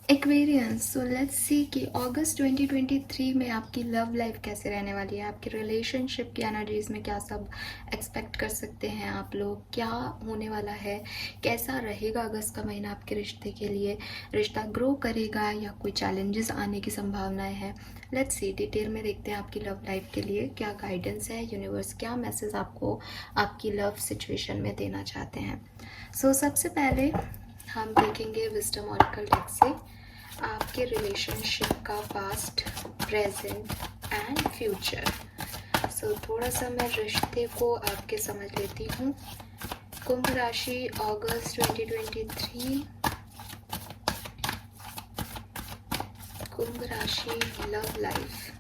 Aquarians, so let's see कि अगस्त 2023 में आपकी लव लाइफ कैसे रहने वाली है, आपकी रिलेशनशिप की एनर्जीज में क्या सब एक्सपेक्ट कर सकते हैं आप लोग, क्या होने वाला है, कैसा रहेगा अगस्त का महीना आपके रिश्ते के लिए, रिश्ता ग्रो करेगा या कोई चैलेंजेस आने की संभावनाएं हैं। लेट्स सी, डिटेल में देखते हैं आपकी लव लाइफ के लिए क्या गाइडेंस है, यूनिवर्स क्या मैसेज आपको आपकी लव सिचुएशन में देना चाहते हैं। सो सबसे पहले हम देखेंगे विजडम ऑरेकल डेक से आपके रिलेशनशिप का पास्ट, प्रेजेंट एंड फ्यूचर। सो थोड़ा सा मैं रिश्ते को आपके समझ लेती हूँ। कुंभ राशि, अगस्त 2023। कुंभ राशि, love life.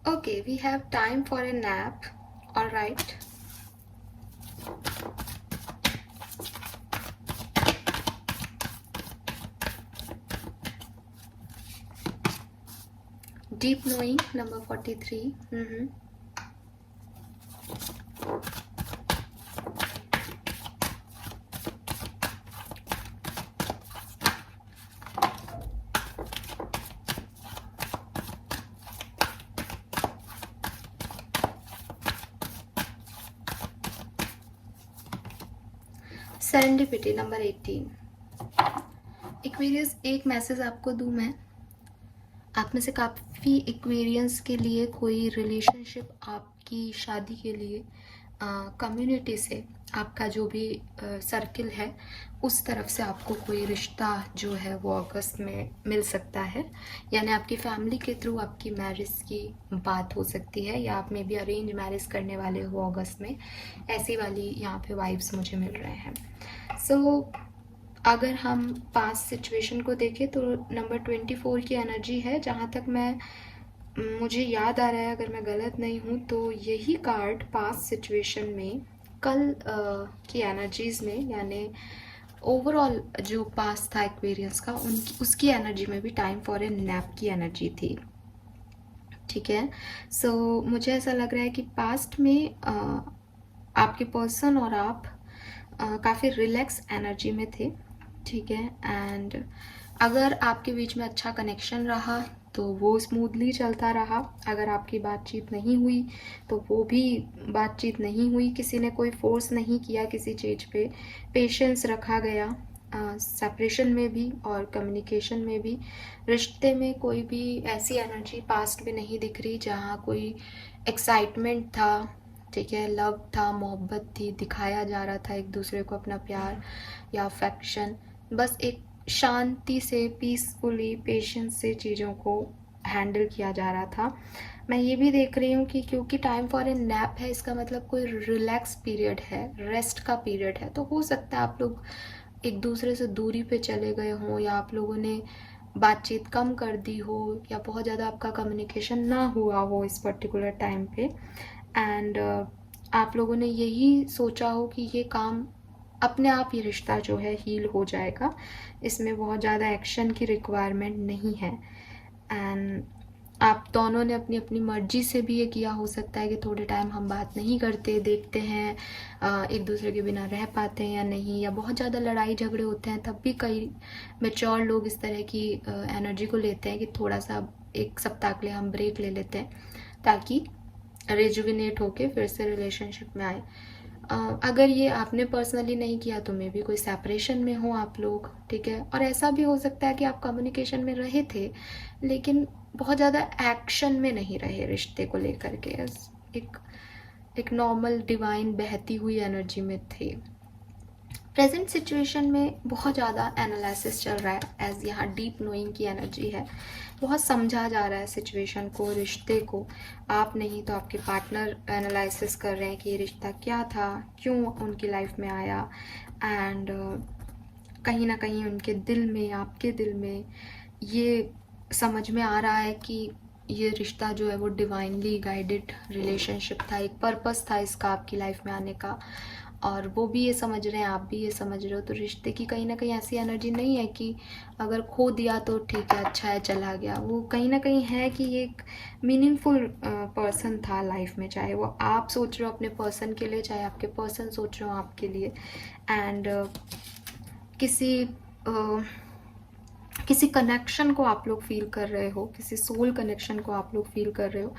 Okay, we have time for a nap. All right. Deep knowing, number 43. Serendipity, number 18। Aquarius, एक मैसेज आपको दूं मैं, आप में से काफ़ी एक्वेरियंस के लिए कोई रिलेशनशिप आपकी शादी के लिए कम्युनिटी से, आपका जो भी सर्किल है उस तरफ से आपको कोई रिश्ता जो है वो अगस्त में मिल सकता है, यानी आपकी फैमिली के थ्रू आपकी मैरिज की बात हो सकती है, या आप में भी अरेंज मैरिज करने वाले हो अगस्त में, ऐसी वाली यहाँ पे वाइब्स मुझे मिल रहे हैं। सो अगर हम पास्ट सिचुएशन को देखें तो नंबर 24 की एनर्जी है, जहाँ तक मुझे याद आ रहा है, अगर मैं गलत नहीं हूँ तो यही कार्ड पास्ट सिचुएशन में कल की एनर्जीज में, यानी ओवरऑल जो पास्ट था एक्वेरियंस का, उसकी एनर्जी में भी टाइम फॉर ए नैप की एनर्जी थी। ठीक है, सो मुझे ऐसा लग रहा है कि पास्ट में आपके पर्सन और आप काफ़ी रिलैक्स एनर्जी में थे। ठीक है, एंड अगर आपके बीच में अच्छा कनेक्शन रहा तो वो स्मूथली चलता रहा, अगर आपकी बातचीत नहीं हुई तो वो भी बातचीत नहीं हुई, किसी ने कोई फोर्स नहीं किया किसी चीज़ पे, पेशेंस रखा गया। सेपरेशन में भी और कम्युनिकेशन में भी, रिश्ते में कोई भी ऐसी एनर्जी पास्ट में नहीं दिख रही जहाँ कोई एक्साइटमेंट था। ठीक है, लव था, मोहब्बत थी, दिखाया जा रहा था एक दूसरे को अपना प्यार या अफेक्शन, बस एक शांति से, पीसफुली, पेशेंस से चीज़ों को हैंडल किया जा रहा था। मैं ये भी देख रही हूँ कि क्योंकि टाइम फॉर ए नैप है, इसका मतलब कोई रिलैक्स पीरियड है, रेस्ट का पीरियड है, तो हो सकता है आप लोग एक दूसरे से दूरी पे चले गए हों, या आप लोगों ने बातचीत कम कर दी हो, या बहुत ज़्यादा आपका कम्युनिकेशन ना हुआ हो इस पर्टिकुलर टाइम पे, एंड आप लोगों ने यही सोचा हो कि ये काम अपने आप, ये रिश्ता जो है हील हो जाएगा, इसमें बहुत ज़्यादा एक्शन की रिक्वायरमेंट नहीं है। एंड आप दोनों ने अपनी अपनी मर्जी से भी ये किया, हो सकता है कि थोड़े टाइम हम बात नहीं करते, देखते हैं एक दूसरे के बिना रह पाते हैं या नहीं, या बहुत ज़्यादा लड़ाई झगड़े होते हैं, तब भी कई मेच्योर लोग इस तरह की एनर्जी को लेते हैं कि थोड़ा सा एक सप्ताह के लिए हम ब्रेक ले लेते हैं, ताकि रेजुविनेट होके फिर से रिलेशनशिप में आए। अगर ये आपने पर्सनली नहीं किया तो मे भी कोई सेपरेशन में हो आप लोग। ठीक है, और ऐसा भी हो सकता है कि आप कम्युनिकेशन में रहे थे लेकिन बहुत ज़्यादा एक्शन में नहीं रहे रिश्ते को लेकर के, एक नॉर्मल डिवाइन बहती हुई एनर्जी में थे। प्रेजेंट सिचुएशन में बहुत ज़्यादा एनालिसिस चल रहा है, एज यहाँ डीप नोइंग की एनर्जी है, बहुत समझा जा रहा है सिचुएशन को, रिश्ते को। आप नहीं तो आपके पार्टनर एनालिसिस कर रहे हैं कि ये रिश्ता क्या था, क्यों उनकी लाइफ में आया, एंड कहीं ना कहीं उनके दिल में, आपके दिल में ये समझ में आ रहा है कि ये रिश्ता जो है वो डिवाइनली गाइडेड रिलेशनशिप था, एक पर्पस था इसका आपकी लाइफ में आने का, और वो भी ये समझ रहे हैं, आप भी ये समझ रहे हो। तो रिश्ते की कहीं ना कहीं ऐसी एनर्जी नहीं है कि अगर खो दिया तो ठीक है, अच्छा है, चला गया। वो कहीं ना कहीं है कि ये एक मीनिंगफुल पर्सन था लाइफ में, चाहे वो आप सोच रहे हो अपने पर्सन के लिए, चाहे आपके पर्सन सोच रहे हो आपके लिए। एंड किसी कनेक्शन को आप लोग फील कर रहे हो, किसी सोल कनेक्शन को आप लोग फील कर रहे हो।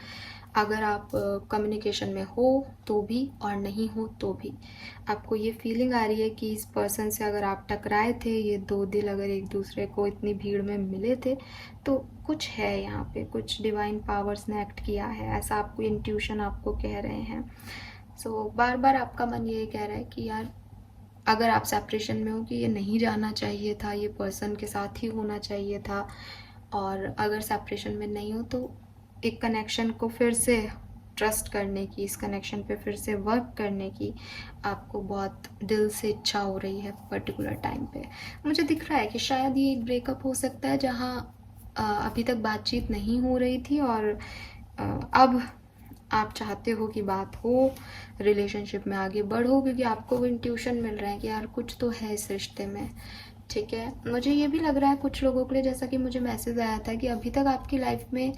अगर आप कम्युनिकेशन में हो तो भी और नहीं हो तो भी आपको ये फीलिंग आ रही है कि इस पर्सन से अगर आप टकराए थे, ये दो दिल अगर एक दूसरे को इतनी भीड़ में मिले थे, तो कुछ है यहाँ पे, कुछ डिवाइन पावर्स ने एक्ट किया है, ऐसा आपको इंट्यूशन आपको कह रहे हैं। सो बार बार आपका मन ये कह रहा है कि यार अगर आप सेपरेशन में हो कि ये नहीं जाना चाहिए था, ये पर्सन के साथ ही होना चाहिए था। और अगर सेपरेशन में नहीं हो तो एक कनेक्शन को फिर से ट्रस्ट करने की, इस कनेक्शन पे फिर से वर्क करने की आपको बहुत दिल से इच्छा हो रही है पर्टिकुलर टाइम पे। मुझे दिख रहा है कि शायद ये एक ब्रेकअप हो सकता है जहाँ अभी तक बातचीत नहीं हो रही थी और अब आप चाहते हो कि बात हो, रिलेशनशिप में आगे बढ़ो, क्योंकि आपको वो इंट्यूशन मिल रहा है कि यार कुछ तो है इस रिश्ते में। ठीक है, मुझे ये भी लग रहा है कुछ लोगों के लिए, जैसा कि मुझे मैसेज आया था कि अभी तक आपकी लाइफ में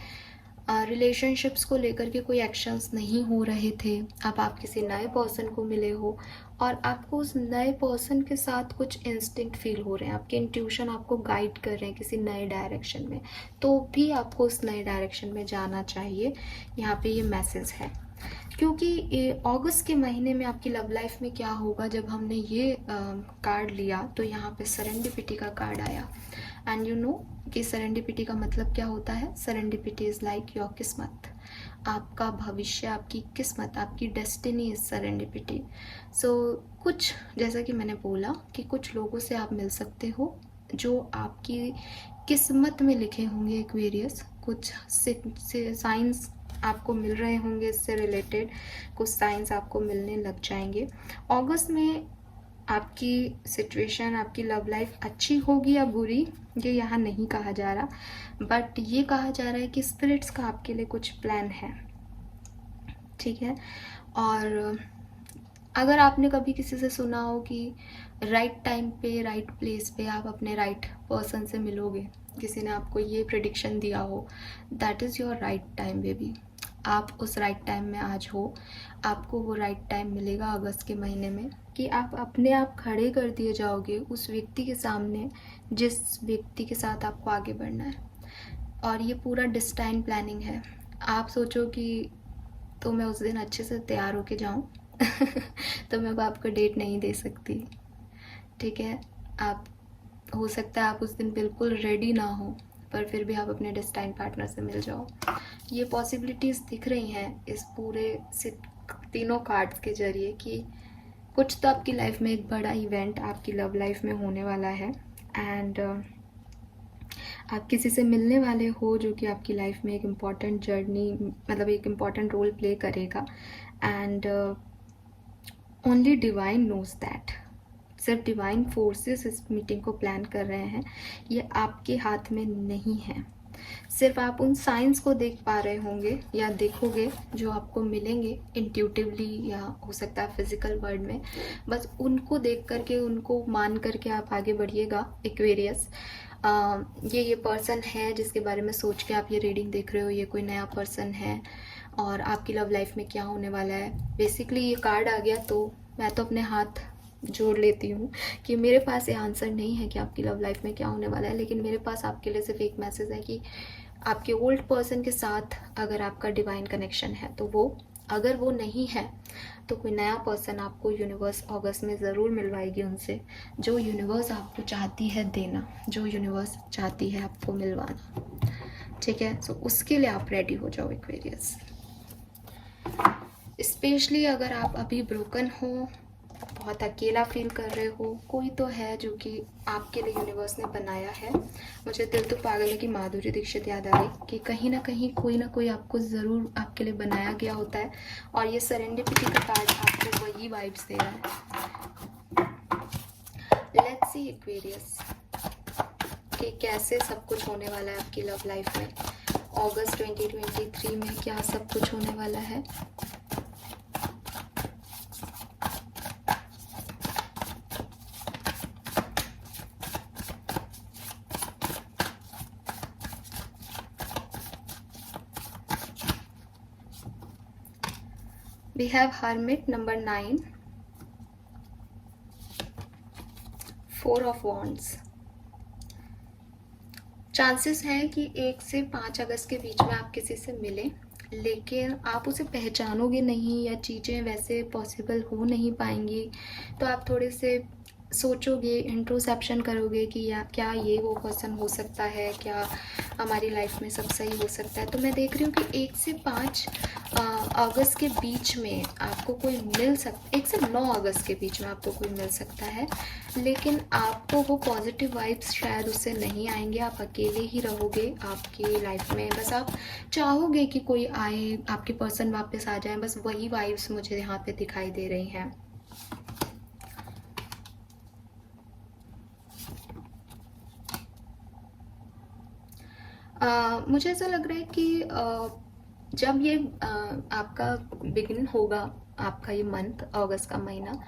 रिलेशनशिप्स को लेकर के कोई एक्शंस नहीं हो रहे थे। अब आप किसी नए पर्सन को मिले हो और आपको उस नए पर्सन के साथ कुछ इंस्टिंक्ट फील हो रहे हैं, आपके इंट्यूशन आपको गाइड कर रहे हैं किसी नए डायरेक्शन में, तो भी आपको उस नए डायरेक्शन में जाना चाहिए। यहाँ पे ये मैसेज है, क्योंकि अगस्त के महीने में आपकी लव लाइफ में क्या होगा। जब हमने ये कार्ड लिया तो यहाँ पे सेरेंडिपिटी का कार्ड आया। एंड यू नो कि सेरेंडिपिटी का मतलब क्या होता है। सेरेंडिपिटी इज़ लाइक योर किस्मत, आपका भविष्य, आपकी किस्मत, आपकी डेस्टिनी इज़ सेरेंडिपिटी। सो कुछ जैसा कि मैंने बोला कि कुछ लोगों से आप मिल सकते हो जो आपकी किस्मत में लिखे होंगे एक्वेरियस। कुछ साइंस आपको मिल रहे होंगे इससे रिलेटेड, कुछ साइंस आपको मिलने लग जाएंगे। अगस्त में आपकी सिचुएशन, आपकी लव लाइफ अच्छी होगी या बुरी, ये यहाँ नहीं कहा जा रहा, बट ये कहा जा रहा है कि स्पिरिट्स का आपके लिए कुछ प्लान है। ठीक है, और अगर आपने कभी किसी से सुना हो कि राइट टाइम पे राइट प्लेस पे आप अपने राइट पर्सन से मिलोगे, किसी ने आपको ये प्रेडिक्शन दिया हो, that is your right time baby. आप उस राइट टाइम में आज हो, आपको वो राइट टाइम मिलेगा अगस्त के महीने में कि आप अपने आप खड़े कर दिए जाओगे उस व्यक्ति के सामने जिस व्यक्ति के साथ आपको आगे बढ़ना है। और ये पूरा डिस्टाइन प्लानिंग है। आप सोचो कि तो मैं उस दिन अच्छे से तैयार होके जाऊं तो मैं आपको डेट नहीं दे सकती। ठीक है, आप हो सकता है आप उस दिन बिल्कुल रेडी ना हो, पर फिर भी आप अपने डिस्टाइन पार्टनर से मिल जाओ। ये पॉसिबिलिटीज़ दिख रही हैं इस पूरे तीनों कार्ड्स के जरिए कि कुछ तो आपकी लाइफ में एक बड़ा इवेंट आपकी लव लाइफ में होने वाला है। एंड आप किसी से मिलने वाले हो जो कि आपकी लाइफ में एक इम्पॉर्टेंट जर्नी, मतलब एक इम्पॉर्टेंट रोल प्ले करेगा। And only divine knows that, सिर्फ डिवाइन फोर्सेस इस मीटिंग को प्लान कर रहे हैं, ये आपके हाथ में नहीं है। सिर्फ आप उन साइंस को देख पा रहे होंगे या देखोगे जो आपको मिलेंगे इंट्यूटिवली या हो सकता है फिजिकल वर्ल्ड में, बस उनको देख करके, उनको मान करके आप आगे बढ़िएगा एक्वेरियस। ये पर्सन है जिसके बारे में सोच के आप ये रीडिंग देख रहे हो, ये कोई नया पर्सन है और आपकी लव लाइफ में क्या होने वाला है। बेसिकली ये कार्ड आ गया तो मैं तो अपने हाथ जोड़ लेती हूँ कि मेरे पास ये आंसर नहीं है कि आपकी लव लाइफ में क्या होने वाला है, लेकिन मेरे पास आपके लिए सिर्फ एक मैसेज है कि आपके ओल्ड पर्सन के साथ अगर आपका डिवाइन कनेक्शन है तो वो, अगर वो नहीं है तो कोई नया पर्सन आपको यूनिवर्स अगस्त में ज़रूर मिलवाएगी उनसे, जो यूनिवर्स आपको चाहती है देना, जो यूनिवर्स चाहती है आपको मिलवाना। ठीक है, सो उसके लिए आप रेडी हो जाओ एक्वेरियस। स्पेशली अगर आप अभी ब्रोकन हो, बहुत अकेला फील कर रहे हो, कोई तो है जो कि आपके लिए यूनिवर्स ने बनाया है। मुझे दिल तो पागल है कि माधुरी दीक्षित याद आ गई कि कहीं ना कोई आपको ज़रूर आपके लिए बनाया गया होता है। और ये सेरेंडिपिटी का कार्ड आपको वही वाइब्स दे रहा है। लेट्स सी एक्वेरियस कि कैसे सब कुछ होने वाला है आपकी लव लाइफ में अगस्त 2023 में, क्या सब कुछ होने वाला है। We have hermit number 9, 4 of wands. Chances हैं कि 1 से 5 अगस्त के बीच में आप किसी से मिलें, लेकिन आप उसे पहचानोगे नहीं या चीज़ें वैसे पॉसिबल हो नहीं पाएंगी। तो आप थोड़े से सोचोगे, इंट्रोस्पेक्शन करोगे कि या क्या ये वो पर्सन हो सकता है, क्या हमारी लाइफ में सब सही हो सकता है। तो मैं देख रही हूँ कि 1 से 5 अगस्त के बीच में आपको कोई मिल सकता, 1 से 9 अगस्त के बीच में आपको कोई मिल सकता है, लेकिन आपको वो पॉजिटिव वाइब्स शायद उससे नहीं आएंगे। आप अकेले ही रहोगे आपकी लाइफ में। बस आप चाहोगे कि कोई आए, आपके पर्सन वापस आ जाए, बस वही वाइब्स मुझे यहाँ पे दिखाई दे रही हैं। मुझे ऐसा लग रहा है कि जब ये आपका बिगिन होगा, आपका ये मंथ, अगस्त का महीना,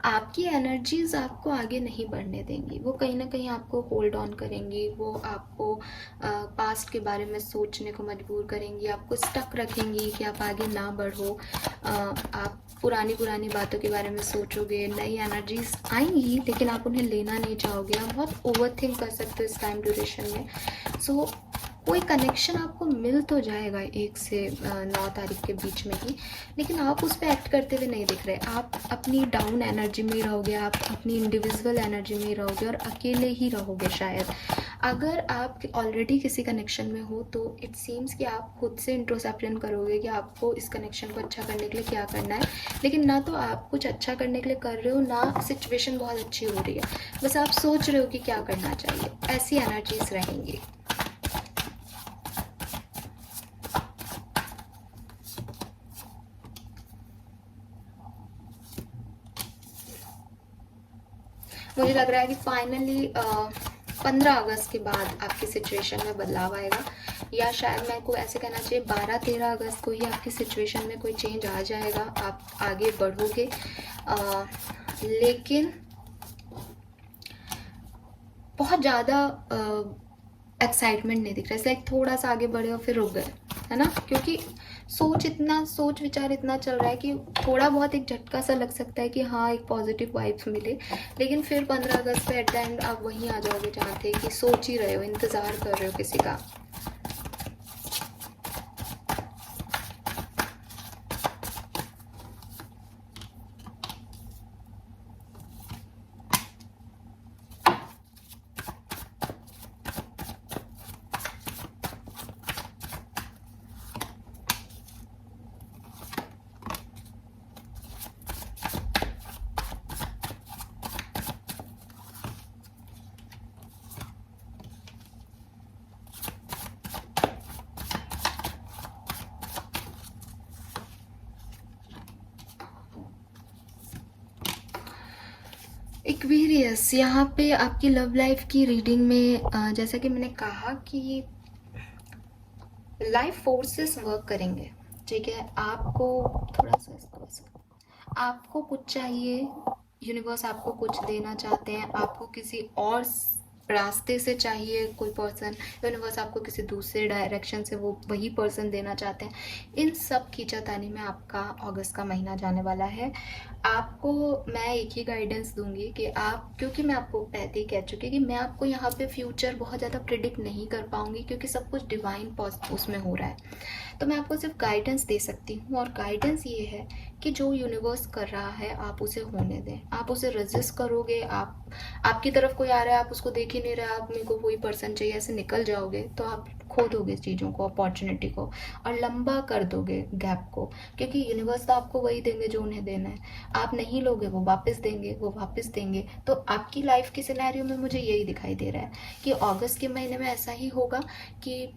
आपकी एनर्जीज आपको आगे नहीं बढ़ने देंगी। वो कहीं ना कहीं आपको होल्ड ऑन करेंगी, वो आपको पास्ट के बारे में सोचने को मजबूर करेंगी, आपको स्टक रखेंगी कि आप आगे ना बढ़ो। आप पुरानी बातों के बारे में सोचोगे, नई एनर्जीज आएंगी लेकिन आप उन्हें लेना नहीं चाहोगे। आप बहुत ओवर थिंक कर सकते हो इस टाइम ड्यूरेशन में। सो कोई कनेक्शन आपको मिल तो जाएगा 1 से 9 तारीख के बीच में ही, लेकिन आप उस पर एक्ट करते हुए नहीं दिख रहे। आप अपनी डाउन एनर्जी में ही रहोगे, आप अपनी इंडिविजुअल एनर्जी में ही रहोगे और अकेले ही रहोगे शायद। अगर आप ऑलरेडी किसी कनेक्शन में हो तो इट सीम्स कि आप खुद से इंट्रोस्पेक्शन करोगे कि आपको इस कनेक्शन को अच्छा करने के लिए क्या करना है, लेकिन ना तो आप कुछ अच्छा करने के लिए कर रहे हो, ना सिचुएशन बहुत अच्छी हो रही है, बस आप सोच रहे हो कि क्या करना चाहिए। ऐसी एनर्जीज रहेंगी। मुझे लग रहा है कि फाइनली 15 अगस्त के बाद आपकी सिचुएशन में बदलाव आएगा, या शायद मैं को ऐसे कहना चाहिए 12-13 अगस्त को ही आपकी सिचुएशन में कोई चेंज आ जाएगा, आप आगे बढ़ोगे। लेकिन बहुत ज़्यादा एक्साइटमेंट नहीं दिख रहा है। लाइक थोड़ा सा आगे बढ़े और फिर रुक गए, है ना, क्योंकि सोच विचार इतना चल रहा है कि थोड़ा बहुत एक झटका सा लग सकता है कि हाँ एक पॉजिटिव वाइब्स मिले, लेकिन फिर 15 अगस्त पे एट द एंड आप वहीं आ जाओगे जहाँ थे कि सोच ही रहे हो, इंतज़ार कर रहे हो किसी का। एक्वेरियस, यहाँ पे आपकी लव लाइफ की रीडिंग में जैसा कि मैंने कहा कि लाइफ फोर्सेस वर्क करेंगे, ठीक है। आपको थोड़ा सा आपको कुछ चाहिए, यूनिवर्स आपको कुछ देना चाहते हैं, आपको किसी और रास्ते से चाहिए कोई पर्सन, यूनिवर्स आपको किसी दूसरे डायरेक्शन से वो वही पर्सन देना चाहते हैं। इन सब खींचातानी में आपका अगस्त का महीना जाने वाला है। आपको मैं एक ही गाइडेंस दूंगी कि आप, क्योंकि मैं आपको पहले ही कह चुकी कि मैं आपको यहाँ पे फ्यूचर बहुत ज़्यादा प्रिडिक्ट नहीं कर पाऊंगी, क्योंकि सब कुछ डिवाइन उसमें हो रहा है। तो मैं आपको सिर्फ गाइडेंस दे सकती हूँ, और गाइडेंस ये है कि जो यूनिवर्स कर रहा है आप उसे होने दें। आप उसे रेजिस्ट करोगे, आपकी तरफ कोई आ रहा है, आप उसको देख ही नहीं रहे, आप मेरे को वही पर्सन चाहिए ऐसे निकल जाओगे, तो आप खो दोगे चीज़ों को, अपॉर्चुनिटी को, और लंबा कर दोगे गैप को, क्योंकि यूनिवर्स तो आपको वही देंगे जो उन्हें देना है। आप नहीं लोगे, वो वापस देंगे, वो वापस देंगे। तो आपकी लाइफ की सिनेरियो में मुझे यही दिखाई दे रहा है कि अगस्त के महीने में ऐसा ही होगा कि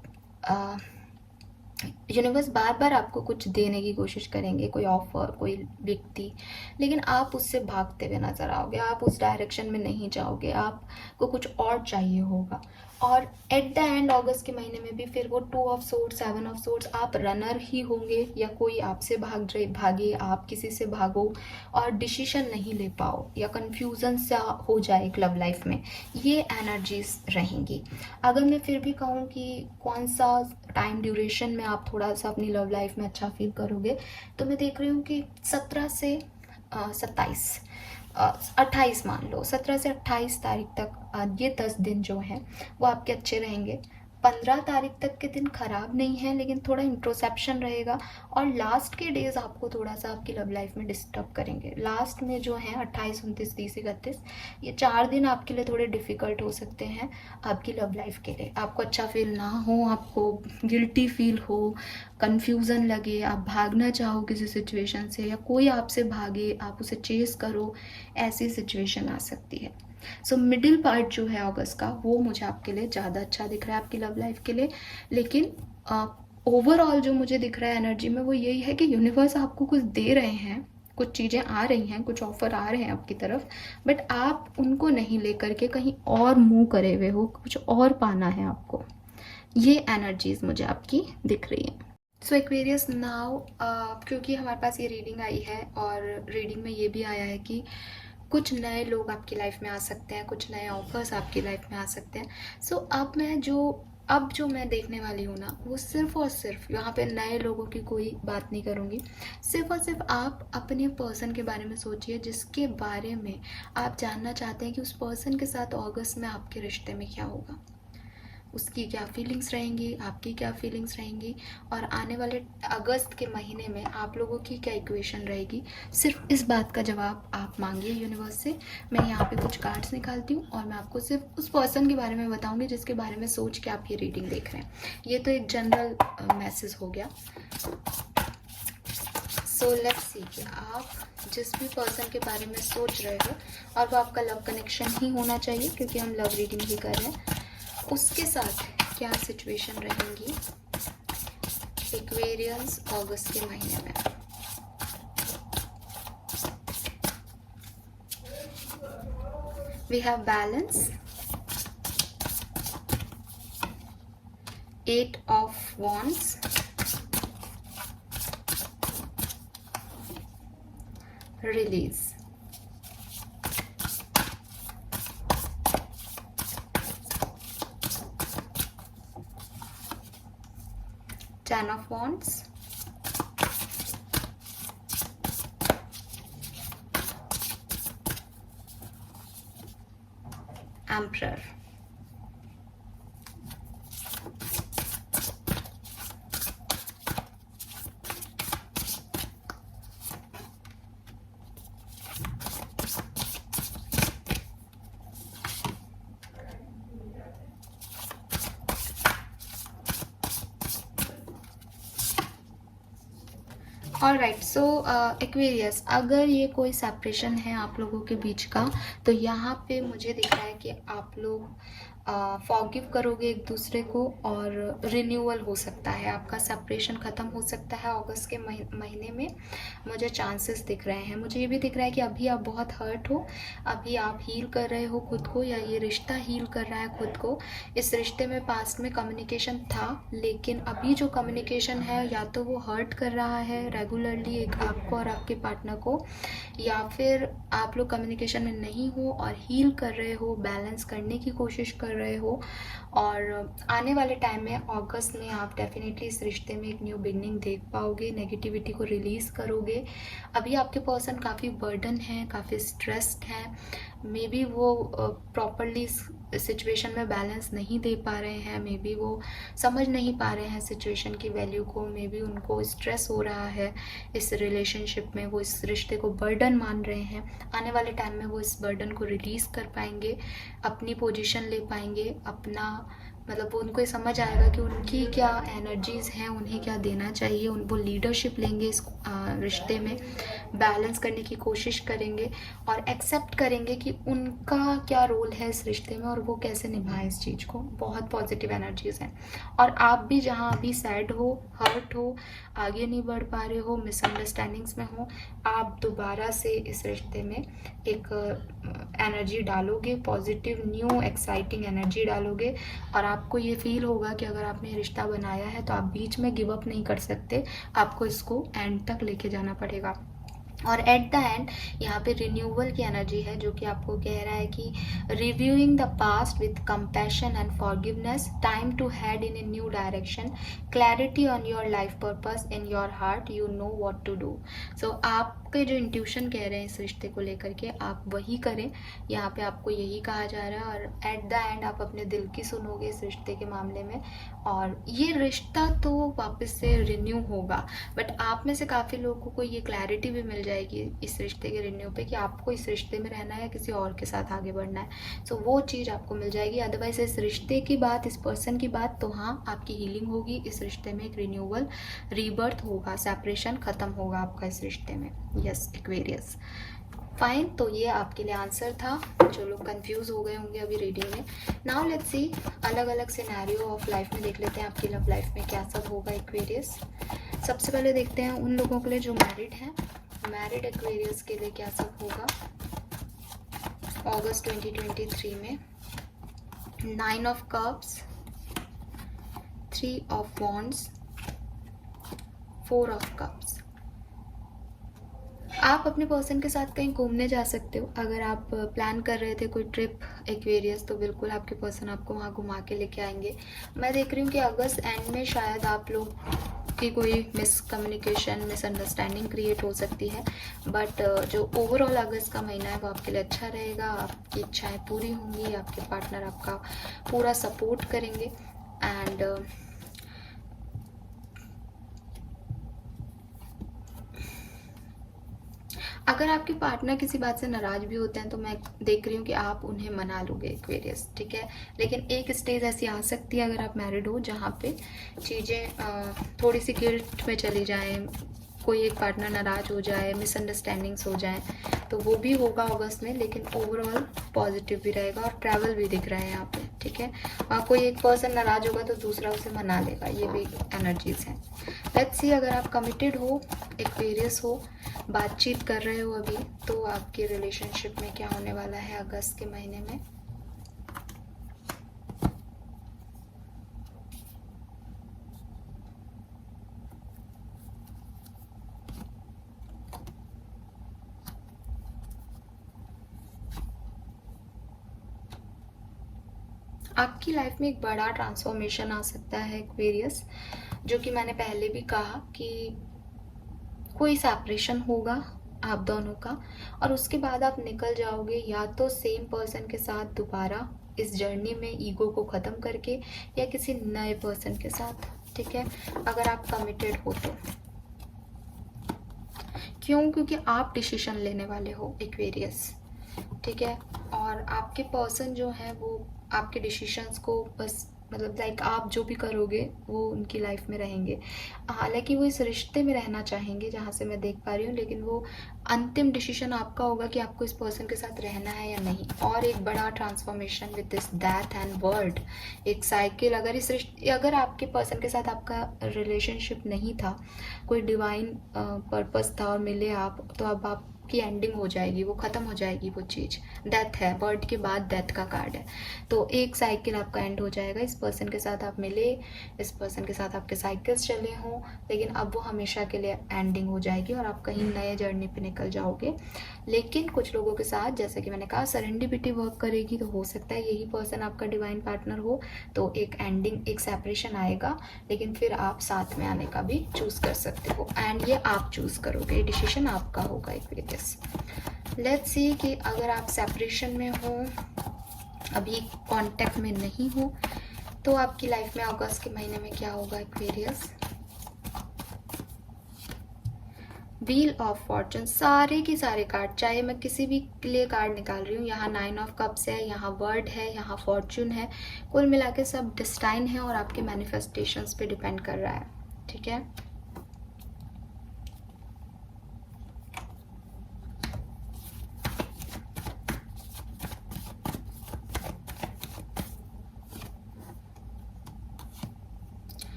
यूनिवर्स बार बार आपको कुछ देने की कोशिश करेंगे, कोई ऑफर, कोई व्यक्ति, लेकिन आप उससे भागते हुए नजर आओगे, आप उस डायरेक्शन में नहीं जाओगे, आपको कुछ और चाहिए होगा। और एट द एंड अगस्त के महीने में भी फिर वो 2 ऑफ सोर्ड्स, 7 ऑफ सोर्ड्स, आप रनर ही होंगे या कोई आपसे भागे, आप किसी से भागो और डिसीजन नहीं ले पाओ, या कन्फ्यूज़न सा हो जाए एक लव लाइफ में, ये एनर्जीज रहेंगी। अगर मैं फिर भी कहूँ कि कौन सा टाइम ड्यूरेशन में आप थोड़ा सा अपनी लव लाइफ में अच्छा फील करोगे। तो मैं देख रही हूँ कि 17 से 27 28 मान लो, 17 से 28 तारीख तक ये 10 दिन जो हैं वो आपके अच्छे रहेंगे। 15 तारीख तक के दिन ख़राब नहीं है, लेकिन थोड़ा इंट्रोसेप्शन रहेगा। और लास्ट के डेज़ आपको थोड़ा सा आपकी लव लाइफ में डिस्टर्ब करेंगे। लास्ट में जो है 28, 29, 30, 31, ये 4 दिन आपके लिए थोड़े डिफ़िकल्ट हो सकते हैं आपकी लव लाइफ के लिए। आपको अच्छा फील ना हो, आपको गिल्टी फील हो, कन्फ्यूज़न लगे, आप भागना चाहो किसी सिचुएशन से, या कोई आपसे भागे, आप उसे चेस करो, ऐसी सिचुएशन आ सकती है। सो मिडिल पार्ट जो है अगस्त का, वो मुझे आपके लिए ज़्यादा अच्छा दिख रहा है आपकी लव लाइफ के लिए। लेकिन ओवरऑल जो मुझे दिख रहा है एनर्जी में, वो यही है कि यूनिवर्स आपको कुछ दे रहे हैं, कुछ चीज़ें आ रही हैं, कुछ ऑफर आ रहे हैं आपकी तरफ, बट आप उनको नहीं लेकर के कहीं और मूव करे हुए हो, कुछ और पाना है आपको। ये एनर्जीज मुझे आपकी दिख रही हैं। सो एक्वेरियस नाउ, क्योंकि हमारे पास ये रीडिंग आई है और रीडिंग में ये भी आया है कि कुछ नए लोग आपकी लाइफ में आ सकते हैं, कुछ नए ऑफर्स आपकी लाइफ में आ सकते हैं। सो अब जो मैं देखने वाली हूँ ना, वो सिर्फ़ और सिर्फ यहाँ पे नए लोगों की कोई बात नहीं करूँगी। सिर्फ़ और सिर्फ आप अपने पर्सन के बारे में सोचिए, जिसके बारे में आप जानना चाहते हैं कि उस पर्सन के साथ अगस्त में आपके रिश्ते में क्या होगा, उसकी क्या फीलिंग्स रहेंगी, आपकी क्या फीलिंग्स रहेंगी, और आने वाले अगस्त के महीने में आप लोगों की क्या इक्वेशन रहेगी। सिर्फ इस बात का जवाब आप मांगिए यूनिवर्स से। मैं यहाँ पे कुछ कार्ड्स निकालती हूँ और मैं आपको सिर्फ उस पर्सन के बारे में बताऊँगी जिसके बारे में सोच के आप ये रीडिंग देख रहे हैं। ये तो एक जनरल मैसेज हो गया। सो लेट्स सी कि आप जिस भी पर्सन के बारे में सोच रहे हो, और वो आपका लव कनेक्शन ही होना चाहिए क्योंकि हम लव रीडिंग ही कर रहे हैं, उसके साथ क्या सिचुएशन रहेंगी एक्वेरियस अगस्त के महीने में। We have balance, 8 of wands, release, Ten of Wands, Emperor, all right. So Aquarius, अगर ये कोई सेपरेशन है आप लोगों के बीच का, तो यहाँ पे मुझे दिख रहा है कि आप लोग फॉरगिव करोगे एक दूसरे को, और रिन्यूअल हो सकता है, आपका सेपरेशन ख़त्म हो सकता है अगस्त के महीने में। मुझे चांसेस दिख रहे हैं। मुझे ये भी दिख रहा है कि अभी आप बहुत हर्ट हो, अभी आप हील कर रहे हो खुद को, या ये रिश्ता हील कर रहा है खुद को। इस रिश्ते में पास्ट में कम्युनिकेशन था, लेकिन अभी जो कम्युनिकेशन है, या तो वो हर्ट कर रहा है रेगुलरली एक आपको और आपके पार्टनर को, या फिर आप लोग कम्युनिकेशन में नहीं हो और हील कर रहे हो, बैलेंस करने की कोशिश कर रहे हो। और आने वाले टाइम में अगस्त में आप डेफिनेटली इस रिश्ते में एक न्यू बिगनिंग देख पाओगे, नेगेटिविटी को रिलीज़ करोगे। अभी आपके पर्सन काफ़ी बर्डन है, काफ़ी स्ट्रेस्ड हैं, मे बी वो प्रॉपरली सिचुएशन में बैलेंस नहीं दे पा रहे हैं, मे बी वो समझ नहीं पा रहे हैं सिचुएशन की वैल्यू को, मे बी उनको स्ट्रेस हो रहा है इस रिलेशनशिप में, वो इस रिश्ते को बर्डन मान रहे हैं। आने वाले टाइम में वो इस बर्डन को रिलीज़ कर पाएंगे, अपनी पोजीशन ले पाएंगे, अपना मतलब उनको ये समझ आएगा कि उनकी क्या एनर्जीज़ हैं, उन्हें क्या देना चाहिए, वो लीडरशिप लेंगे इस रिश्ते में, बैलेंस करने की कोशिश करेंगे और एक्सेप्ट करेंगे कि उनका क्या रोल है इस रिश्ते में और वो कैसे निभाएं इस चीज़ को। बहुत पॉजिटिव एनर्जीज़ हैं। और आप भी जहाँ अभी सैड हो, हर्ट हो, आगे नहीं बढ़ पा रहे हो, मिसअंडरस्टैंडिंग्स में हो, आप दोबारा से इस रिश्ते में एक एनर्जी डालोगे, पॉजिटिव न्यू एक्साइटिंग एनर्जी डालोगे, और आपको ये फील होगा कि अगर आपने रिश्ता बनाया है तो आप बीच में गिव अप नहीं कर सकते, आपको इसको एंड तक लेके जाना पड़ेगा। और एट द एंड यहाँ पे रिन्यूअल की एनर्जी है, जो कि आपको कह रहा है कि reviewing the past with compassion and forgiveness, time to head in a new direction, clarity on your life purpose, in your heart you know what to do. So आपके जो इंट्यूशन कह रहे हैं इस रिश्ते को लेकर के, आप वही करें, यहाँ पे आपको यही कहा जा रहा है। और एट द एंड आप अपने दिल की सुनोगे इस रिश्ते के मामले में, और ये रिश्ता तो वापस से रिन्यू होगा। बट आप में से काफ़ी लोगों को ये क्लैरिटी भी मिल जाएगी इस रिश्ते के रिन्यू पे कि आपको इस रिश्ते में रहना है या किसी और के साथ आगे बढ़ना है। सो वो चीज़ आपको मिल जाएगी। अदरवाइज इस रिश्ते की बात, इस पर्सन की बात, तो हाँ आपकी हीलिंग होगी, इस रिश्ते में एक रिन्यूअल, रीबर्थ होगा, सेपरेशन ख़त्म होगा आपका इस रिश्ते में। Yes Aquarius, fine. तो ये आपके लिए आंसर था, जो लोग कंफ्यूज हो गए होंगे अभी रीडिंग में। नाउ लेट्स सी, अलग अलग सिनेरियो ऑफ लाइफ में देख लेते हैं आपकी लव लाइफ में क्या सब होगा एक्वेरियस। सबसे पहले देखते हैं उन लोगों के लिए जो मैरिड हैं, मैरिड एक्वेरियस के लिए क्या सब होगा अगस्त 2023 में। 9 of cups, 3 of wands, 4 of cups. आप अपने पर्सन के साथ कहीं घूमने जा सकते हो। अगर आप प्लान कर रहे थे कोई ट्रिप एक्वेरियस, तो बिल्कुल आपके पर्सन आपको वहाँ घुमा के लेके आएंगे। मैं देख रही हूँ कि अगस्त एंड में शायद आप लोग की कोई मिसकम्युनिकेशन, मिसअंडरस्टैंडिंग क्रिएट हो सकती है, बट जो ओवरऑल अगस्त का महीना है वो आपके लिए अच्छा रहेगा। आपकी इच्छाएं पूरी होंगी, आपके पार्टनर आपका पूरा सपोर्ट करेंगे। एंड अगर आपके पार्टनर किसी बात से नाराज़ भी होते हैं, तो मैं देख रही हूँ कि आप उन्हें मना लोगे एक्वेरियस, ठीक है। लेकिन एक स्टेज ऐसी आ सकती है अगर आप मैरिड हो, जहाँ पे चीज़ें थोड़ी सी गिल्ट में चली जाएं, कोई एक पार्टनर नाराज़ हो जाए, मिसअंडरस्टैंडिंग्स हो जाएं, तो वो भी होगा अगस्त में। लेकिन ओवरऑल पॉजिटिव भी रहेगा और ट्रैवल भी दिख रहा है यहाँ पे, ठीक है। कोई एक पर्सन नाराज़ होगा तो दूसरा उसे मना लेगा, ये भी एनर्जीज हैं। लेट्स सी, अगर आप कमिटेड हो, एक्वेरियस हो, बातचीत कर रहे हो अभी, तो आपके रिलेशनशिप में क्या होने वाला है अगस्त के महीने में। आपकी लाइफ में एक बड़ा ट्रांसफॉर्मेशन आ सकता है एक्वेरियस, जो कि मैंने पहले भी कहा कि कोई सेपरेशन होगा आप दोनों का, और उसके बाद आप निकल जाओगे या तो सेम पर्सन के साथ दोबारा इस जर्नी में, ईगो को ख़त्म करके, या किसी नए पर्सन के साथ, ठीक है, अगर आप कमिटेड हो तो। क्यों? क्योंकि आप डिसीजन लेने वाले हो एक्वेरियस, ठीक है। और आपके पर्सन जो है वो आपके डिसीजंस को बस, मतलब लाइक आप जो भी करोगे वो उनकी लाइफ में रहेंगे। हालांकि वो इस रिश्ते में रहना चाहेंगे जहाँ से मैं देख पा रही हूँ, लेकिन वो अंतिम डिसीजन आपका होगा कि आपको इस पर्सन के साथ रहना है या नहीं। और एक बड़ा transformation with this death and world, एक साइकिल। अगर इस रिश्ते, अगर आपके पर्सन के साथ आपका रिलेशनशिप नहीं था, कोई डिवाइन पर्पस था और मिले आप, तो अब आप की एंडिंग हो जाएगी, वो ख़त्म हो जाएगी वो चीज़। डेथ है, बर्थ के बाद डेथ का कार्ड है, तो एक साइकिल आपका एंड हो जाएगा। इस पर्सन के साथ आप मिले, इस पर्सन के साथ आपके साइकिल्स चले हों, लेकिन अब वो हमेशा के लिए एंडिंग हो जाएगी और आप कहीं नए जर्नी पे निकल जाओगे। लेकिन कुछ लोगों के साथ, जैसे कि मैंने कहा, सेरेंडिपिटी वर्क करेगी, तो हो सकता है यही पर्सन आपका डिवाइन पार्टनर हो, तो एक एंडिंग, एक सेपरेशन आएगा, लेकिन फिर आप साथ में आने का भी चूज़ कर सकते हो। एंड ये आप चूज़ करोगे, ये डिसीजन आपका होगा एक्वेरियस। लेट्स सी कि अगर आप सेपरेशन में हो, अभी कांटेक्ट में नहीं हो, तो आपकी लाइफ में अगस्त के महीने में क्या होगा एक्वेरियस। व्हील ऑफ फॉर्चून, सारे के सारे कार्ड, चाहे मैं किसी भी के लिए कार्ड निकाल रही हूँ, यहाँ 9 ऑफ कप्स है, यहाँ वर्ड है, यहाँ फॉर्चून है, कुल मिला के सब डिस्टाइन है और आपके मैनिफेस्टेशंस पे डिपेंड कर रहा है, ठीक है।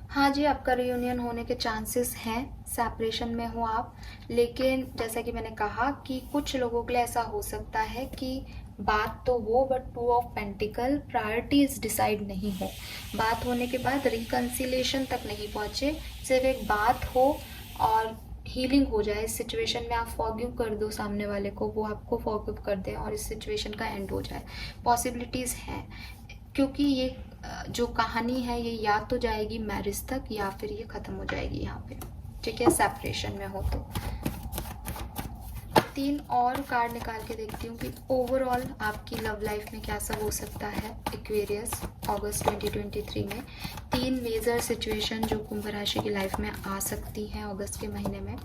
हाँ जी, आपका रियूनियन होने के चांसेस हैं, सेपरेशन में हो आप, लेकिन जैसा कि मैंने कहा कि कुछ लोगों के लिए ऐसा हो सकता है कि बात तो हो, but 2 of pentacle, priorities decide नहीं हो, बात होने के बाद रिकंसिलेशन तक नहीं पहुँचे, सिर्फ एक बात हो और हीलिंग हो जाए इस सिचुएशन में, आप फॉरगिव कर दो सामने वाले को, वो आपको फॉरगिव कर दे और इस सिचुएशन का एंड हो जाए। पॉसिबिलिटीज़ हैं, क्योंकि ये जो कहानी है ये या तो जाएगी मैरिज तक या फिर ये ख़त्म हो जाएगी यहाँ पे, ठीक है, सेपरेशन में हो तो। 3 और कार्ड निकाल के देखती हूँ कि ओवरऑल आपकी लव लाइफ में क्या सब हो सकता है एक्वेरियस अगस्त 2023 में। 3 मेजर सिचुएशन जो कुंभ राशि की लाइफ में आ सकती हैं अगस्त के महीने में।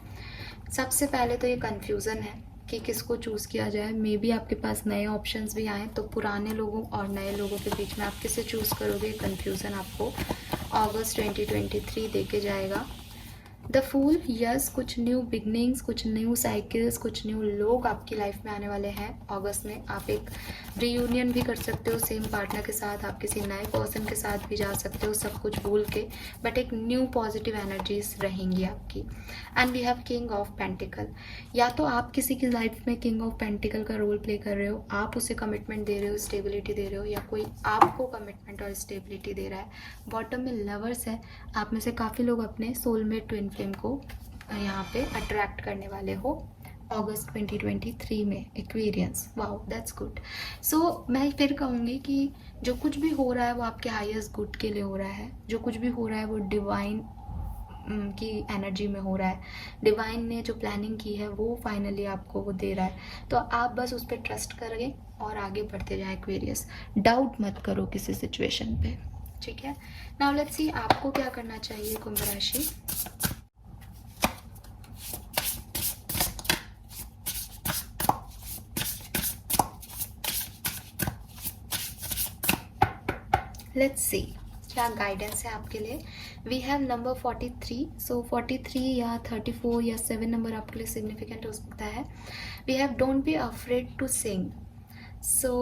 सबसे पहले तो ये कन्फ्यूज़न है कि किसको चूज़ किया जाए। मे बी आपके पास नए ऑप्शंस भी आएँ, तो पुराने लोगों और नए लोगों के बीच में आप किसे चूज़ करोगे, कन्फ्यूज़न आपको अगस्त 2023 दे के जाएगा। द फूल, यस, कुछ न्यू बिगनिंग्स, कुछ न्यू साइकिल्स, कुछ न्यू लोग आपकी लाइफ में आने वाले हैं अगस्त में। आप एक रीयूनियन भी कर सकते हो सेम पार्टनर के साथ, आप किसी नए पर्सन के साथ भी जा सकते हो सब कुछ भूल के, बट एक न्यू पॉजिटिव एनर्जीज रहेंगी आपकी। And we have king of pentacle. या तो आप किसी की लाइफ में किंग ऑफ पेंटिकल का रोल प्ले कर रहे हो, आप उसे कमिटमेंट दे रहे हो, स्टेबिलिटी दे रहे हो, या कोई आपको कमिटमेंट और स्टेबिलिटी दे रहा है। बॉटम में लवर्स है, आप में से काफ़ी लोग अपने सोलमेट ट्विन फ्लेम को यहाँ पे अट्रैक्ट करने वाले हो अगस्त 2023 में Aquarians. Wow, that's good. So मैं फिर कहूँगी कि जो कुछ भी हो रहा है वो आपके हाईएस्ट गुड के लिए हो रहा है। जो कुछ भी हो रहा है वो डिवाइन की एनर्जी में हो रहा है। डिवाइन ने जो प्लानिंग की है वो फाइनली आपको वो दे रहा है, तो आप बस उस पर ट्रस्ट करें और आगे बढ़ते जाएं एक्वेरियस। डाउट मत करो किसी सिचुएशन पे, ठीक है। नाउ लेट्स सी आपको क्या करना चाहिए कुंभ राशि। लेट्स सी क्या गाइडेंस है आपके लिए। वी हैव नंबर 43, सो 43 या 34 या 7 नंबर आपके लिए सिग्निफिकेंट हो सकता है। We have don't be afraid to sing. So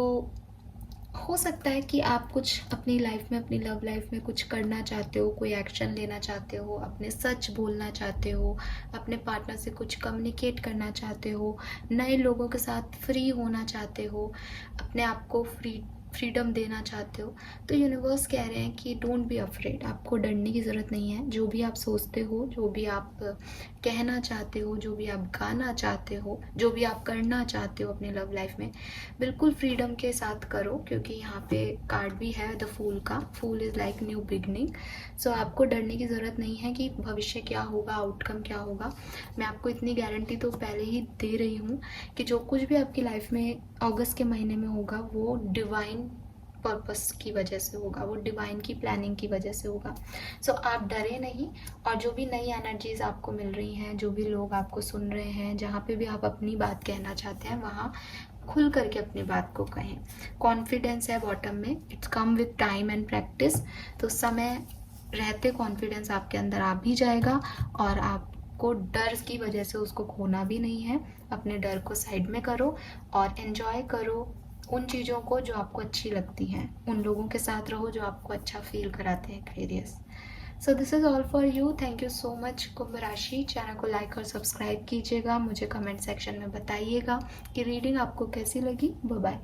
हो सकता है कि आप कुछ अपनी लाइफ में, अपनी लव लाइफ में कुछ करना चाहते हो, कोई एक्शन लेना चाहते हो, अपने सच बोलना चाहते हो, अपने पार्टनर से कुछ कम्युनिकेट करना चाहते हो, नए लोगों के साथ फ्री होना चाहते हो, अपने आप को फ्रीडम देना चाहते हो। तो यूनिवर्स कह रहे हैं कि डोंट बी अफ्रेड, आपको डरने की ज़रूरत नहीं है। जो भी आप सोचते हो, जो भी आप कहना चाहते हो, जो भी आप गाना चाहते हो, जो भी आप करना चाहते हो अपनी लव लाइफ में, बिल्कुल फ्रीडम के साथ करो, क्योंकि यहाँ पे कार्ड भी है द फूल का। फूल इज़ लाइक न्यू बिगनिंग। सो आपको डरने की ज़रूरत नहीं है कि भविष्य क्या होगा, आउटकम क्या होगा। मैं आपको इतनी गारंटी तो पहले ही दे रही हूँ कि जो कुछ भी आपकी लाइफ में अगस्त के महीने में होगा वो डिवाइन पर्पस की वजह से होगा, वो डिवाइन की प्लानिंग की वजह से होगा। सो आप डरे नहीं, और जो भी नई एनर्जीज आपको मिल रही हैं, जो भी लोग आपको सुन रहे हैं, जहाँ पे भी आप अपनी बात कहना चाहते हैं वहाँ खुल करके अपनी बात को कहें। कॉन्फिडेंस है बॉटम में, it's come with time and practice. तो समय रहते कॉन्फिडेंस आपके अंदर आ भी जाएगा, और आपको डर की वजह से उसको खोना भी नहीं है। अपने डर को साइड में करो और एंजॉय करो उन चीज़ों को जो आपको अच्छी लगती हैं, उन लोगों के साथ रहो जो आपको अच्छा फील कराते हैं Aquarius. So this is all for you. Thank you so much Kumbh राशि। चैनल को लाइक और सब्सक्राइब कीजिएगा। मुझे कमेंट सेक्शन में बताइएगा कि रीडिंग आपको कैसी लगी। Bye bye.